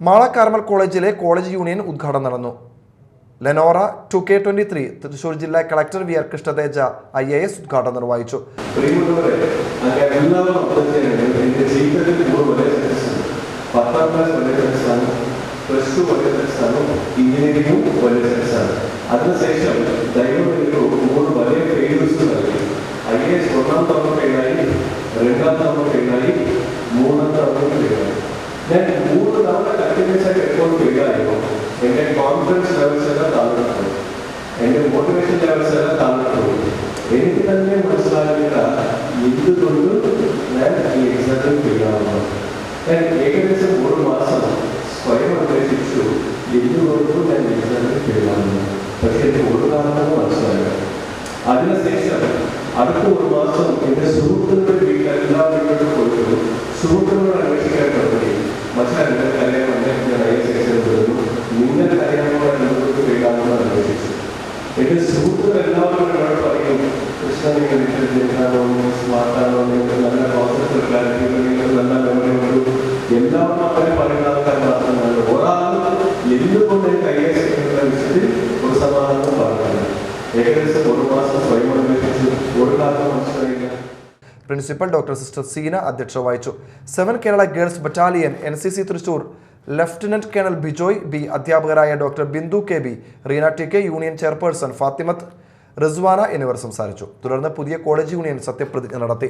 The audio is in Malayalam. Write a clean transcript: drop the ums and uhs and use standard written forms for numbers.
മാള കാർമൽ കോളേജിലെ കോളേജ് യൂണിയൻ ഉദ്ഘാടനം നടന്നു. ലെനോറ 2K23 തൃശൂർ ജില്ലാ കളക്ടർ വി.ആർ. കൃഷ്ണതേജ IAS ഉദ്ഘാടനം നിർവഹിച്ചു. ഞാൻ 3 തവണ കണ്ടിന്യൂസ് ആയിട്ട് എപ്പോഴും ഫെയിലായിരുന്നു. എൻ്റെ കോൺഫിഡൻസ് ലെവൽസ് എല്ലാം താഴ്ന്നിട്ടുണ്ട്, എൻ്റെ മോട്ടിവേഷൻ ലെവൽസ് എല്ലാം താഴ്ന്നിട്ടുണ്ട്. എനിക്ക് തന്നെ മനസ്സിലാകില്ല എന്തുകൊണ്ട് ഞാൻ ഈ എക്സാമിൽ ഫെയിലാവുന്നു. ഞാൻ ഏകദേശം 1 മാസം സ്വയം അന്വേഷിച്ചു എന്തുകൊണ്ടും ഞാൻ എക്സാമിൽ ഫെയിലാവുന്നു. പക്ഷെ എനിക്ക് ഒരു കാരണവും മനസ്സിലായില്ല. അതിനുശേഷം അടുത്ത 1 മാസം എൻ്റെ സുഹൃത്തുക്കളുടെ വീട്ടിൽ എല്ലാ വീട്ടിലും പോയിട്ടു സുഹൃത്തുക്കളോട് അന്വേഷിക്കാൻ തുടങ്ങി. മറ്റൊരു കാര്യം നിങ്ങളുടെ കാര്യങ്ങളോട് ഫെയിലാണെന്ന് അന്വേഷിച്ചു. എന്റെ സുഹൃത്തുക്കൾ എല്ലാവരും എന്നോട് പറയും, കൃഷ്ണ നിങ്ങൾ സ്മാർട്ടാണോ, നിങ്ങൾക്ക് നല്ല കോൺസെപ്റ്റ് ക്ലാരിറ്റി, നിങ്ങൾക്ക് നല്ല മെമ്മറി ഉണ്ട്, എല്ലാവരും അങ്ങനെ പറയുന്ന ആൾക്കാർ മാത്രമല്ല. ഒരാളും എന്തുകൊണ്ട് IAS വിഷയത്തിൽ ഒരു സമാധാനം പറഞ്ഞില്ല. ഏകദേശം 1 മാസം സ്വയം അന്വേഷിച്ചു, ഒരു കാലം മനസ്സിലായില്ല. പ്രിൻസിപ്പൽ ഡോക്ടർ സിസ്റ്റർ സീന അധ്യക്ഷത വഹിച്ചു. 7 Kerala girls battalion NCC Thrissur lieutenant colonel Bijoy B, അധ്യാപകരായ doctor Bindu KB, Reena TK, union chairperson Fathimath, Rizwana എന്നിവർ സംസാരിച്ചു. തുടർന്ന് പുതിയ കോളേജ് യൂണിയൻ സത്യപ്രതിജ്ഞ നടത്തി.